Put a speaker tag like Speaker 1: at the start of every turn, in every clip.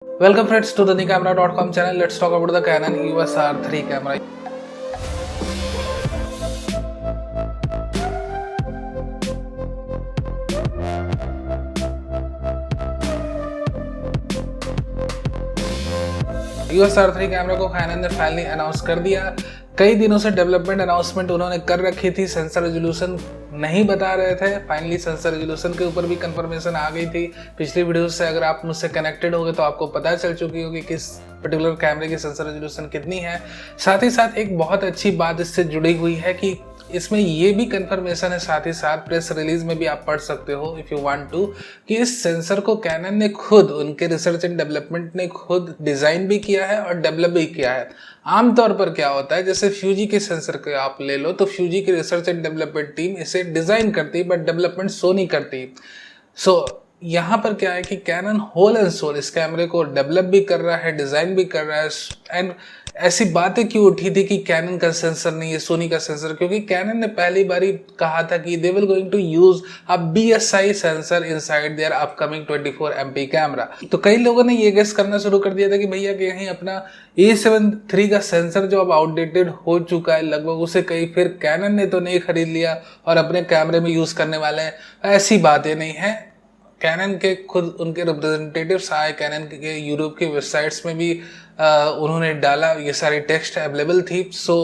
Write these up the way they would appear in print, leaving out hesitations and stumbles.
Speaker 1: Welcome friends to the NiCamera.com channel. Let's talk about the Canon EOS R3 camera. EOS R3 camera को Canon ने finally announce कर दिया। कई दिनों से डेवलपमेंट अनाउंसमेंट उन्होंने कर रखी थी, सेंसर रेजोल्यूशन नहीं बता रहे थे। फाइनली सेंसर रेजोल्यूशन के ऊपर भी कंफर्मेशन आ गई थी। पिछली वीडियो से अगर आप मुझसे कनेक्टेड होगे तो आपको पता चल चुकी होगी किस पर्टिकुलर कैमरे की सेंसर रेजोल्यूशन कितनी है। साथ ही साथ एक बहुत अच्छी बात इससे जुड़ी हुई है कि इसमें ये भी कंफर्मेशन है, साथ ही साथ प्रेस रिलीज में भी आप पढ़ सकते हो इफ़ यू वांट टू, कि इस सेंसर को कैनन ने खुद, उनके रिसर्च एंड डेवलपमेंट ने खुद डिज़ाइन भी किया है और डेवलप भी किया है। आमतौर पर क्या होता है, जैसे फ्यूजी के सेंसर को आप ले लो तो फ्यूजी की रिसर्च एंड डेवलपमेंट टीम इसे डिज़ाइन करती है बट डेवलपमेंट सोनी करती है। सो यहाँ पर क्या है कि कैनन होल एंड सोल इस कैमरे को डेवलप भी कर रहा है, डिज़ाइन भी कर रहा है। एंड ऐसी बातें क्यों उठी थी कि कैनन का सेंसर नहीं है, सोनी का सेंसर, क्योंकि कैनन ने पहली बारी कहा था कि they will going to use a BSI sensor inside their upcoming 24 MP camera. तो कई लोगों ने ये गेस करना शुरू कर दिया था कि भैया कहीं अपना A7 III का सेंसर जो अब आउटडेटेड हो चुका है लगभग, उसे कहीं फिर कैनन ने तो नहीं खरीद लिया और अपने कैमरे में यूज करने वाले हैं। ऐसी बातें नहीं है। कैनन के खुद उनके रिप्रेजेंटेटिव्स आए, कैनन के यूरोप की वेबसाइट्स में भी उन्होंने डाला, ये सारी टेक्स्ट अवेलेबल थी। सो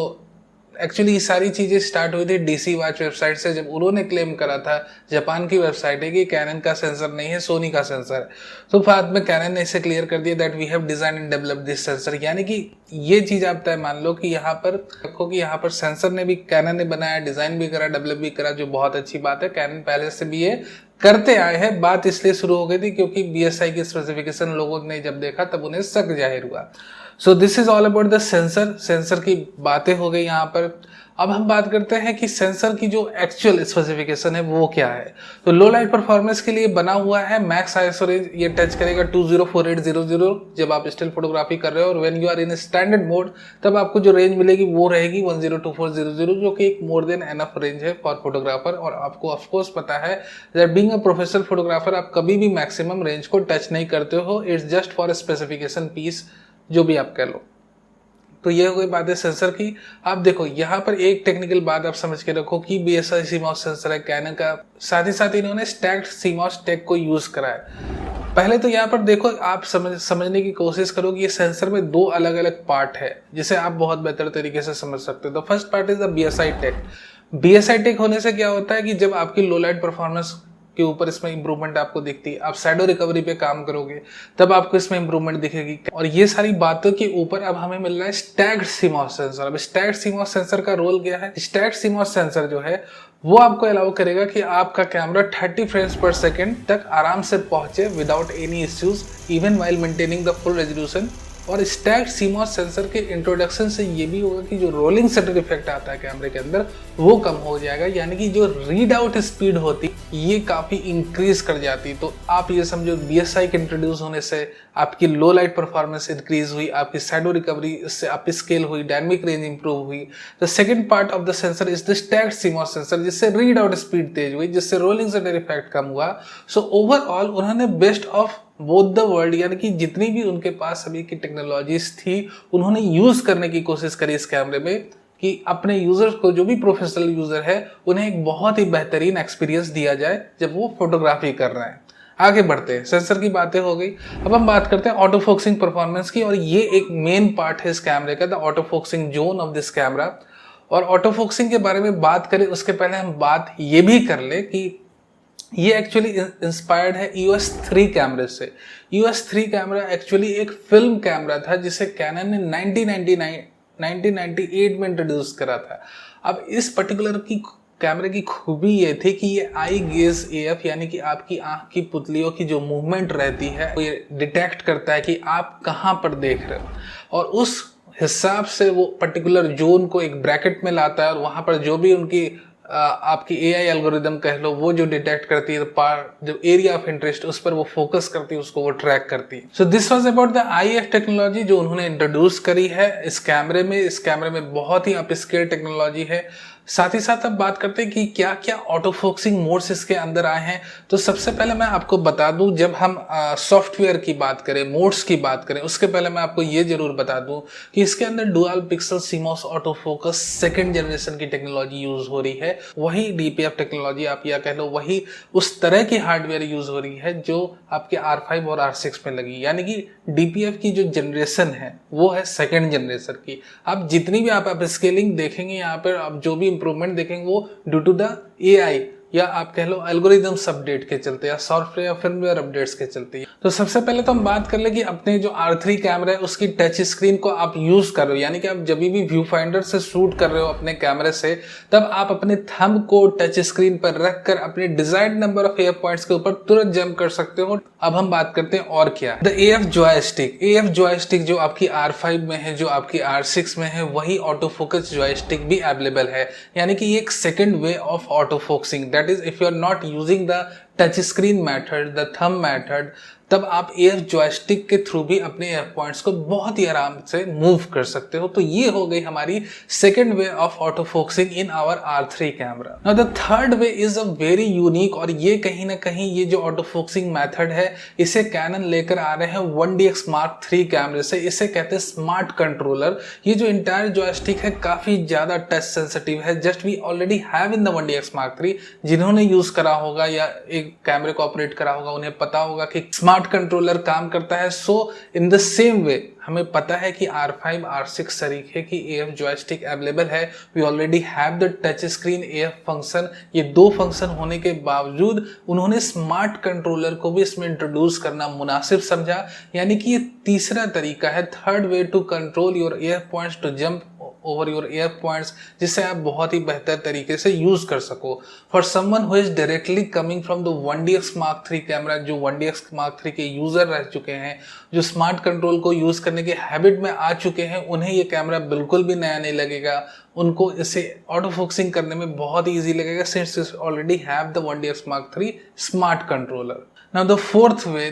Speaker 1: एक्चुअली ये सारी चीज़ें स्टार्ट हुई थी DC वॉच वेबसाइट से, जब उन्होंने क्लेम करा था, जापान की वेबसाइट है, कि कैनन का सेंसर नहीं है, सोनी का सेंसर है। तो बाद में कैनन ने इसे क्लियर कर दिया that we have design and develop this sensor. यानी कि ये चीज़ आप तय मान लो कि यहाँ पर रखो कि यहाँ पर सेंसर ने भी कैनन ने बनाया, डिजाइन भी करा, डेवलप भी करा, जो बहुत अच्छी बात है। कैनन पहले से भी ये करते आए हैं। बात इसलिए शुरू हो गई थी क्योंकि BSI की स्पेसिफिकेशन लोगों ने जब देखा तब उन्हें शक जाहिर हुआ। So this is all about the sensor की बातें हो गई यहाँ पर। अब हम बात करते हैं कि सेंसर की जो एक्चुअल स्पेसिफिकेशन है वो क्या है। तो लो लाइट परफॉर्मेंस के लिए बना हुआ है मैक्स आईएसओ रेंज ये टच करेगा 204800 जब आप स्टिल फोटोग्राफी कर रहे हो, और when you are in standard mode तब आपको जो रेंज मिलेगी वो रहेगी 102400, जो कि एक मोर देन एनफ रेंज है फॉर फोटोग्राफर। और आपको ऑफकोर्स पता है that being a professional photographer आप कभी भी मैक्सिमम रेंज को टच नहीं करते हो, it's just for specification piece, जो भी आप कह लो। तो ये हो गई बात है सेंसर की। आप देखो यहाँ पर एक टेक्निकल बात आप समझ के रखो कि BSI CMOS सेंसर है कैनन का, साथ ही साथ इन्होंने स्टैक्ड CMOS टेक को यूज करा है। पहले तो यहाँ पर देखो, आप समझने की कोशिश करो कि ये सेंसर में दो अलग अलग पार्ट है जिसे आप बहुत बेहतर तरीके से समझ सकते हो। The first part is the BSI tech. BSI tech होने से क्या होता है कि जब आपकी लो लाइट परफॉर्मेंस के ऊपर इसमें इंप्रूवमेंट आपको दिखती है, आप शैडो रिकवरी पे काम करोगे तब आपको इसमें इंप्रूवमेंट दिखेगी। और ये सारी बातों के ऊपर अब हमें मिल रहा है स्टैक्ड CMOS सेंसर। अब स्टैक्ड CMOS सेंसर का रोल क्या है? स्टैक्ड CMOS सेंसर जो है वो आपको अलाउ करेगा कि आपका कैमरा 30 फ्रेम्स पर सेकेंड तक आराम से पहुंचे without any issues, even while maintaining the full resolution. और स्टैक्ड CMOS सेंसर के इंट्रोडक्शन से ये भी होगा कि जो रोलिंग शटर इफेक्ट आता है कैमरे के अंदर वो कम हो जाएगा, यानी कि जो रीड आउट स्पीड होती ये काफ़ी इंक्रीज कर जाती। तो आप ये समझो BSI के इंट्रोड्यूस होने से आपकी लो लाइट परफॉर्मेंस इंक्रीज हुई, आपकी शैडो रिकवरी इससे अप स्केल हुई, डायनामिक रेंज इंप्रूव हुई। The second part of the sensor is the stacked CMOS sensor, जिससे रीड आउट स्पीड तेज हुई, जिससे रोलिंग शटर इफेक्ट कम हुआ। सो ओवरऑल उन्होंने best of both the world, यानी कि जितनी भी उनके पास अभी की टेक्नोलॉजीज थी उन्होंने यूज करने की कोशिश करी इस कैमरे में, कि अपने यूजर्स को, जो भी प्रोफेशनल यूजर है, उन्हें एक बहुत ही बेहतरीन एक्सपीरियंस दिया जाए जब वो फोटोग्राफी कर रहे हैं। आगे बढ़ते हैं, सेंसर की बातें हो गई। अब हम बात करते हैं ऑटो फोकसिंग परफॉर्मेंस की, और ये एक मेन पार्ट है इस कैमरे का, the auto focusing zone of this camera. और ऑटो फोकसिंग के बारे में बात करें उसके पहले हम बात ये भी कर ले कि ये एक्चुअली इंस्पायर्ड है EOS 3 कैमरे से। EOS 3 कैमरा एक्चुअली एक फिल्म कैमरा था जिसे कैनन ने 1998 में इंट्रोड्यूस करा था। अब इस पर्टिकुलर की कैमरे की खूबी ये थी कि ये आई गेज AF, यानी कि आपकी आंख की पुतलियों की जो मूवमेंट रहती है वो ये डिटेक्ट करता है कि आप कहाँ पर देख रहे हो, और उस हिसाब से वो पर्टिकुलर जोन को एक ब्रैकेट में लाता है, और वहाँ पर जो भी उनकी आपकी AI एल्गोरिदम कह लो, वो जो डिटेक्ट करती है जो एरिया ऑफ इंटरेस्ट उस पर वो फोकस करती है, उसको वो ट्रैक करती है। So this was about the IF technology जो उन्होंने इंट्रोड्यूस करी है इस कैमरे में। इस कैमरे में बहुत ही अपस्केल टेक्नोलॉजी है। साथ ही साथ अब बात करते हैं कि क्या क्या ऑटो फोकसिंग मोड्स इसके अंदर आए हैं। तो सबसे पहले मैं आपको बता दूं, जब हम सॉफ्टवेयर की बात करें, मोड्स की बात करें, उसके पहले मैं आपको ये जरूर बता दूं कि इसके अंदर dual pixel CMOS auto focus second generation की टेक्नोलॉजी यूज हो रही है। वही डीपीएफ टेक्नोलॉजी आप या कह लो, वही उस तरह की हार्डवेयर यूज हो रही है जो आपके R5 और R6 में लगी। यानी कि डीपीएफ की जो जनरेशन है वो है सेकेंड जनरेशन की। अब जितनी भी आप स्केलिंग देखेंगे यहाँ पर, आप जो भी इंप्रूवमेंट देखेंगे वो ड्यू टू द एआई या आप कह लो एल्गोरिदम्स अपडेट के चलते या सॉफ्टवेयर या फर्मवेयर अपडेट्स के चलते हैं। तो सबसे पहले तो हम बात कर ले कि अपने जो R3 कैमरा है उसकी टच स्क्रीन को आप यूज कर रहे हो, यानी कि आप जब भी व्यू फाइंडर से शूट कर रहे हो अपने कैमरे से, तब आप अपने थंब को टच स्क्रीन पर रखकर अपने desired number of F points के ऊपर तुरंत जंप कर सकते हो। अब हम बात करते हैं और क्या, the AF joystick. AF joystick जो आपकी R5 में है, जो आपकी R6 में है, वही ऑटो फोकस जॉयस्टिक भी अवेलेबल है। यानी कि एक second way of auto focusing, that is if you are not using the touch screen method, the thumb method, तब आप AF जॉयस्टिक के थ्रू भी अपने एफ पॉइंट्स को बहुत ही आराम से मूव कर सकते हो। तो ये हो गई हमारी second way of auto focusing in our R3 camera. Now the third way is a very unique, और ये कहीं ना कहीं ये जो ऑटो फोकसिंग मेथड है इसे कैनन लेकर आ रहे हैं 1DX Mark III कैमरे से। इसे कहते हैं स्मार्ट कंट्रोलर। ये जो इंटायर जॉयस्टिक है काफी ज्यादा टच सेंसिटिव है। Just we already have in the 1DX Mark III। जिन्होंने यूज करा होगा या एक कैमरे को ऑपरेट करा होगा उन्हें पता होगा कि स्मार्ट कंट्रोलर काम करता है। सो इन द सेम वे हमें पता है कि R5 R6 तरीके की AF जॉयस्टिक अवेलेबल है। We already have the touch screen AF function. ये दो फंक्शन होने के बावजूद उन्होंने स्मार्ट कंट्रोलर को भी इसमें इंट्रोड्यूस करना मुनासिब समझा। यानी कि ये तीसरा तरीका है, third way to control your AF points to jump over your AF points, जिससे आप बहुत ही बेहतर तरीके से यूज कर सको। For someone who is directly coming from the 1DX Mark III camera, जो 1DX Mark III के यूजर रह चुके हैं, जो स्मार्ट कंट्रोल को यूज करने के हैबिट में आ चुके हैं, उन्हें ये कैमरा बिल्कुल भी नया नहीं लगेगा। उनको इसे ऑटो फोकसिंग करने में बहुत ही ईजी लगेगा, since already have the 1DX Mark III smart controller. Now the fourth way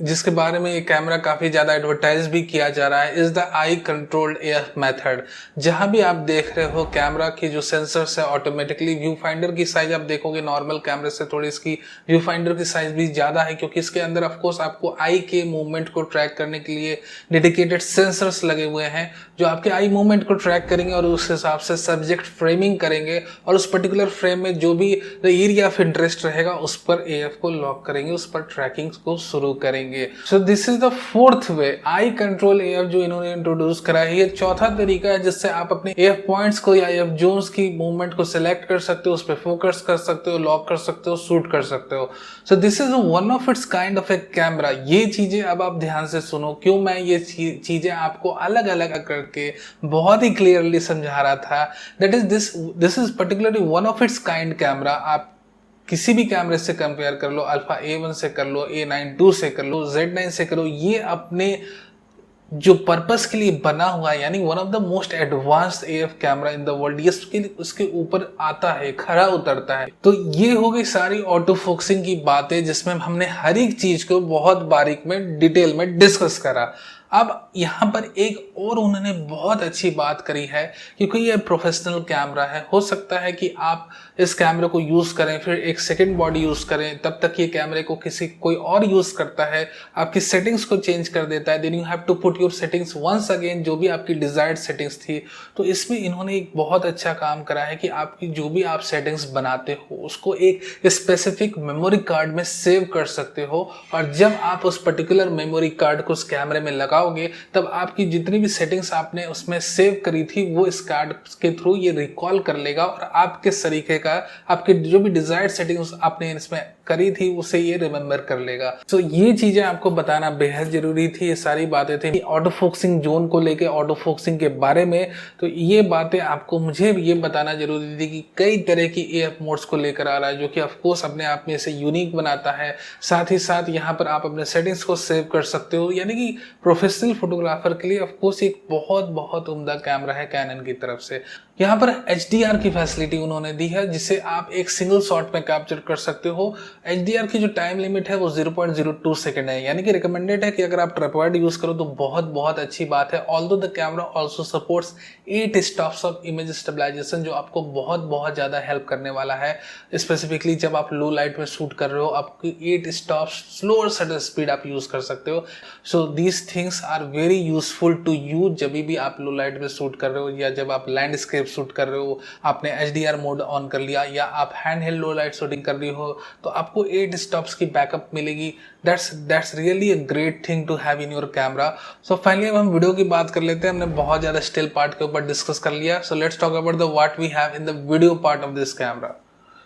Speaker 1: जिसके बारे में ये कैमरा काफी ज्यादा एडवर्टाइज भी किया जा रहा है, is the I controlled AF method. जहां भी आप देख रहे हो कैमरा की जो सेंसर्स है ऑटोमेटिकली, व्यू फाइंडर की साइज आप देखोगे नॉर्मल कैमरे से थोड़ी इसकी व्यू फाइंडर की साइज भी ज्यादा है, क्योंकि इसके अंदर ऑफकोर्स आपको आई के मूवमेंट को ट्रैक करने के लिए डेडिकेटेड सेंसर्स लगे हुए हैं जो आपके आई मूवमेंट को ट्रैक करेंगे और उस हिसाब से सब्जेक्ट फ्रेमिंग करेंगे और उस पर्टिकुलर फ्रेम में जो भी द एरिया ऑफ इंटरेस्ट रहेगा उस पर AF को लॉक करेंगे, उस पर ट्रैकिंग को शुरू करेंगे। So this is the fourth way, I control AF जो इन्होंने इंट्रोड्यूस करा है। ये चौथा तरीका है जिससे आप अपने AF पॉइंट्स को या AF जोन्स की मूवमेंट को सिलेक्ट कर सकते हो, उस पर फोकस कर सकते हो, लॉक कर सकते हो, शूट कर सकते हो। So this is one of its kind of A camera. ये चीजें अब आप ध्यान से सुनो, क्यों मैं ये चीजें आपको अलग अलग करके बहुत ही क्लियरली समझा रहा था। That is this is particularly one of its kind camera. आप किसी भी कैमरे से कंपेयर कर लो, अल्फा A1 से कर लो, A9 II से कर लो, Z9 से करो, ये अपने जो पर्पस के लिए बना हुआ है, यानी one of the most advanced AF camera in the world, ये उसके ऊपर आता है, खरा उतरता है। तो ये हो गई सारी ऑटो फोकसिंग की बातें जिसमें हमने हर एक चीज को बहुत बारीक में डिटेल में डिस्कस करा। अब यहाँ पर एक और उन्होंने बहुत अच्छी बात करी है, क्योंकि ये प्रोफेशनल कैमरा है। हो सकता है कि आप इस कैमरे को यूज करें, फिर एक सेकंड बॉडी यूज करें, तब तक ये कैमरे को कोई और यूज करता है, आपकी सेटिंग्स को चेंज कर देता है। Then you have to put your settings once again, जो भी आपकी डिजायर्ड सेटिंग्स थी। तो इसमें इन्होंने एक बहुत अच्छा काम करा है कि आपकी जो भी आप सेटिंग्स बनाते हो उसको एक स्पेसिफिक मेमोरी कार्ड में सेव कर सकते हो, और जब आप उस पर्टिकुलर मेमोरी कार्ड को उस कैमरे में लगाओगे तब आपकी जितनी भी सेटिंग्स आपने उसमें सेव करी थी वो इस कार्ड के थ्रू ये रिकॉल कर लेगा, और आपके तरीके का आपके जो भी डिजायर्ड सेटिंग्स आपने इसमें करी थी उसे ये रिमेंबर कर लेगा। तो ये चीजें आपको बताना बेहद जरूरी थी। ये सारी बातें थी ऑटो फोकसिंग जोन को लेके, ऑटो फोकसिंग के बारे में। तो ये बातें आपको मुझे ये बताना जरूरी थी कि कई तरह की AF मोड्स को लेकर आ रहा है, जो कि ऑफकोर्स अपने आप में इसे यूनिक बनाता है। साथ ही साथ यहाँ पर आप अपने सेटिंग्स को सेव कर सकते हो, यानी कि प्रोफेशनल फोटोग्राफर के लिए ऑफकोर्स एक बहुत बहुत उम्दा कैमरा है कैनन की तरफ से। यहाँ पर HDR की फैसिलिटी उन्होंने दी है जिसे आप एक सिंगल शॉट में कैप्चर कर सकते हो। HDR की जो टाइम लिमिट है वो 0.02 सेकंड है, यानी कि रिकमेंडेड है कि अगर आप ट्राइपॉड यूज करो तो बहुत बहुत अच्छी बात है। Although the camera also supports 8 stops of image stabilization, जो आपको बहुत बहुत ज्यादा हेल्प करने वाला है। स्पेसिफिकली जब आप लो लाइट में शूट कर रहे हो, आपकी 8 स्टॉप्स स्लोअर शटर स्पीड आप यूज कर सकते हो। So these things are very useful to you जब भी आप लो लाइट में शूट कर रहे हो या जब आप लैंडस्केप शूट कर रहे हो, आपने HDR मोड ऑन कर लिया या आप हैंड हेल्ड लो लाइट शूटिंग कर रही हो, तो आपको 8 स्टॉप्स की बैकअप मिलेगी। That's really a great thing to have in your camera. So finally अब हम वीडियो की बात कर लेते हैं। हमने बहुत ज्यादा स्टिल पार्ट के ऊपर डिस्कस कर लिया। So let's talk about the what we have in the video part of this camera.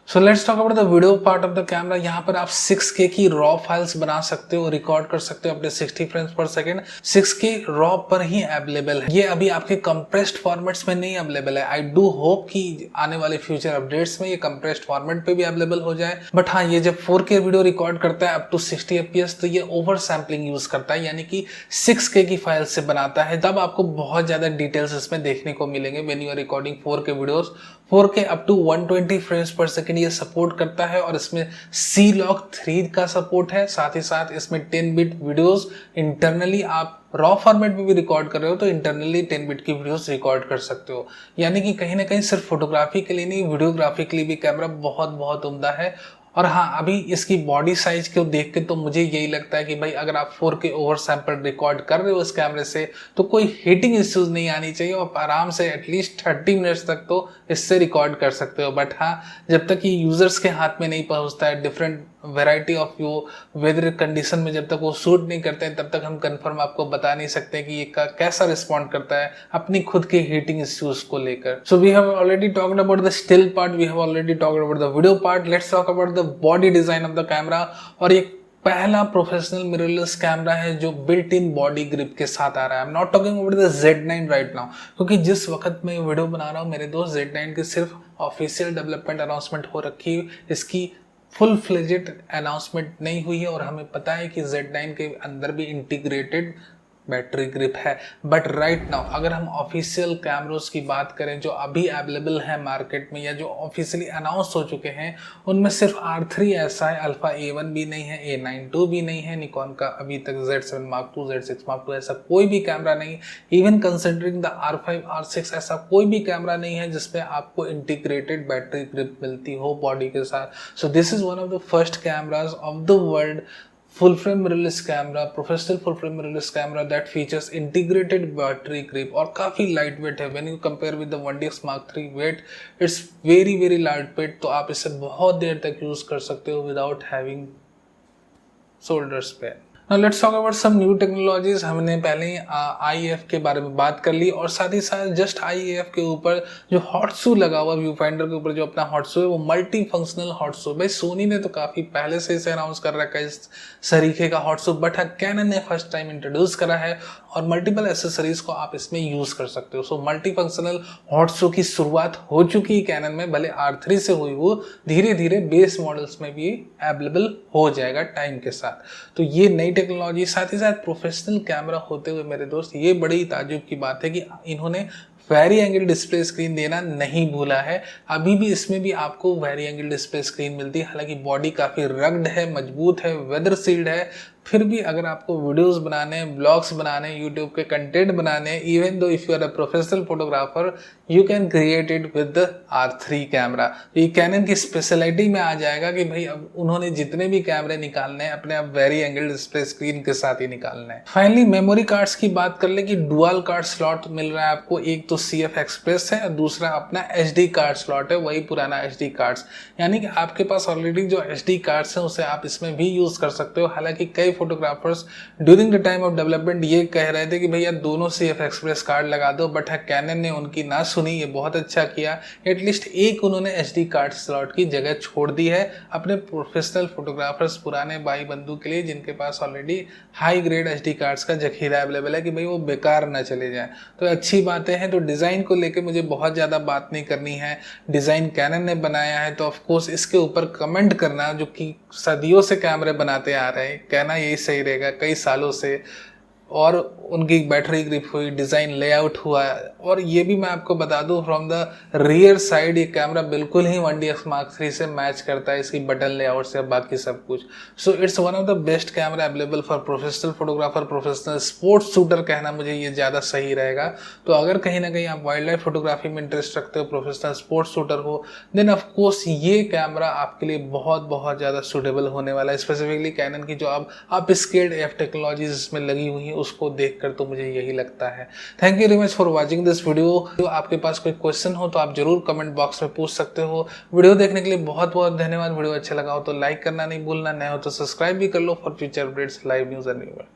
Speaker 1: So let's talk about the video part of the camera. यहाँ पर आप 6K की रॉ फाइल्स बना सकते हो, रिकॉर्ड कर सकते हो अपने 60 frames per second. 6K raw पर ही अवेलेबल है, ये अभी आपके कंप्रेस्ड फॉर्मेट्स में नहीं अवेलेबल है। आई डू होप कि आने वाले फ्यूचर अपडेट्स में ये कंप्रेस्ड फॉर्मेट पे भी अवेलेबल हो जाए। बट हाँ, ये जब 4K वीडियो रिकॉर्ड करता है अप टू 60 FPS, तो ये ओवर सैम्पलिंग यूज करता है, यानी कि 6K की फाइल से बनाता है। तब आपको बहुत ज्यादा डिटेल्स इसमें देखने को मिलेंगे when you are recording 4K videos. 4K up to 120 frames per second ये सपोर्ट करता है और इसमें C-Log 3 का सपोर्ट है। साथ ही साथ इसमें 10 बिट वीडियोस इंटरनली आप रॉ फॉर्मेट में भी रिकॉर्ड कर रहे हो तो इंटरनली 10 बिट की वीडियोस रिकॉर्ड कर सकते हो। यानी कि कहीं ना कहीं सिर्फ फोटोग्राफी के लिए नहीं, वीडियोग्राफी के लिए भी कैमरा बहुत बहुत उम्दा है। और हाँ, अभी इसकी बॉडी साइज को देख के तो मुझे यही लगता है कि भाई अगर आप 4K ओवर सैंपल रिकॉर्ड कर रहे हो इस कैमरे से तो कोई हीटिंग इश्यूज नहीं आनी चाहिए, आप आराम से एटलीस्ट 30 मिनट्स तक तो इससे रिकॉर्ड कर सकते हो। बट हाँ, जब तक ये यूजर्स के हाथ में नहीं पहुंचता है, डिफरेंट वैरायटी ऑफ वो वेदर कंडीशन में जब तक वो शूट नहीं करते हैं, तब तक हम कंफर्म आपको बता नहीं सकते कि ये कैसा रिस्पॉन्ड करता है अपनी खुद के हीटिंग इश्यूज को लेकर। So we have already talked about the still part, we have already talked about the video part. Let's talk about the body design of the camera. और ये पहला प्रोफेशनल मिररलेस कैमरा है जो built in body grip के साथ आ रहा है। I am not talking about the Z9 right now, क्योंकि जिस वक्त मैं वीडियो बना रहा हूँ मेरे दोस्त Z9 की सिर्फ ऑफिशियल डेवलपमेंट अनाउंसमेंट हो रखी है, इसकी फुल फ्लेजेड अनाउंसमेंट नहीं हुई है। और हमें पता है कि Z9 के अंदर भी इंटीग्रेटेड बैटरी ग्रिप है। बट राइट नाउ अगर हम ऑफिशियल कैमरोज की बात करें जो अभी अवेलेबल है मार्केट में या जो ऑफिशियली अनाउंस हो चुके हैं, उनमें सिर्फ R3 ऐसा है, अल्फा A1 भी नहीं है, A9 II भी नहीं है, निकॉन का अभी तक Z7 Mark II, Z6 Mark II ऐसा कोई भी कैमरा नहीं। Even considering the R5 R6 ऐसा कोई भी कैमरा नहीं है जिसमें आपको इंटीग्रेटेड बैटरी ग्रिप मिलती हो बॉडी के साथ। So this is one of the first cameras of the world, full frame mirrorless camera, professional full frame mirrorless camera that features integrated battery grip और काफी लाइट वेट है। when you compare with the 1DX Mark III weight, it's very very light weight, तो आप इसे बहुत देर तक use कर सकते हो without having shoulder pain। Now let's talk about some new technologies। हमने पहले IAF के बारे में बात कर ली और साथ ही साथ जस्ट IAF के ऊपर जो हॉट शू लगा हुआ व्यू फाइंडर के ऊपर जो अपना हॉट शू है वो मल्टी फंक्शनल हॉट शू। भाई सोनी ने तो काफी पहले से इसे अनाउंस कर रखा है इस तरीके का हॉट शू, बट कैनन ने फर्स्ट टाइम इंट्रोड्यूस करा है और मल्टीपल एसेसरीज को आप इसमें यूज कर सकते हो। सो मल्टी फंक्शनल हॉट शू की शुरुआत हो चुकी है कैनन में, भले R3 से हुई वो धीरे धीरे बेस मॉडल्स में भी अवेलेबल हो जाएगा टाइम के साथ। तो ये नई टेक्नोलॉजी, साथ ही साथ प्रोफेशनल कैमरा होते हुए मेरे दोस्त ये बड़ी ताज्जुब की बात है कि इन्होंने वेरी एंगल डिस्प्ले स्क्रीन देना नहीं भूला है। अभी भी इसमें भी आपको वेरी एंगल डिस्प्ले स्क्रीन मिलती है, हालांकि बॉडी काफी रग्ड है, मजबूत है, वेदर सील्ड है। फिर भी अगर आपको वीडियोस बनाने, ब्लॉग्स बनाने, यूट्यूब के कंटेंट बनाने, even though if you are a professional photographer, you can create it with the R3 camera. ये कैनन की स्पेशलिटी में आ जाएगा कि भाई अब उन्होंने जितने भी कैमरे निकालने हैं अपने आप वेरी एंगल डिस्प्ले स्क्रीन के साथ ही निकालने हैं। फाइनली मेमोरी कार्ड्स की बात कर ले कि डुअल कार्ड स्लॉट मिल रहा है आपको, एक तो CF एक्सप्रेस है और दूसरा अपना SD कार्ड स्लॉट है, वही पुराना SD कार्ड्स। यानी कि आपके पास ऑलरेडी जो SD कार्ड्स हैं उसे आप इसमें भी यूज कर सकते हो। हालांकि कई photographers during the time of development ये कह रहे थे कि भैया दोनों CF एक्सप्रेस कार्ड लगा दो, बट कैनन ने उनकी ना सुनी, ये बहुत अच्छा किया। एटलीस्ट एक उन्होंने SD कार्ड स्लॉट की जगह छोड़ दी है अपने प्रोफेशनल फोटोग्राफर्स, पुराने भाई बंधु के लिए जिनके पास already high grade SD cards का जखीरा अवेलेबल है कि भाई वो बेकार ना चले जाए। तो अच्छी बातें हैं। तो डिजाइन को लेके मुझे बहुत ज्यादा बात नहीं करनी है, डिजाइन कैनन ने बनाया है तो ऑफकोर्स इसके ऊपर कमेंट करना, जो कि सदियों से कैमरे बनाते आ रहे हैं, कहना यही सही रहेगा, कई सालों से और उनकी बैटरी ग्रिप हुई, डिज़ाइन लेआउट हुआ। और ये भी मैं आपको बता दूं, फ्रॉम द रियर साइड ये कैमरा बिल्कुल ही 1DS Mark III से मैच करता है, इसकी बटन लेआउट से बाकी सब कुछ। So it's one of the best camera available for professional photographer, professional sports shooter कहना मुझे ये ज़्यादा सही रहेगा। तो अगर कहीं ना कहीं आप वाइल्ड लाइफ फोटोग्राफी में इंटरेस्ट रखते हो, प्रोफेशनल स्पोर्ट्स शूटर हो, देन ऑफकोर्स ये कैमरा आपके लिए बहुत बहुत ज़्यादा सूटेबल होने वाला है। स्पेसिफिकली कैनन की जो आप स्केल्ड एफ टेक्नोलॉजीज इसमें लगी हुई हैं, उसको देखकर तो मुझे यही लगता है। Thank you very much for watching this video. तो आपके पास कोई क्वेश्चन हो तो आप जरूर कमेंट बॉक्स में पूछ सकते हो। वीडियो देखने के लिए बहुत बहुत धन्यवाद। वीडियो अच्छा लगा हो तो लाइक करना नहीं भूलना, नया हो तो सब्सक्राइब भी कर लो for future updates, live news and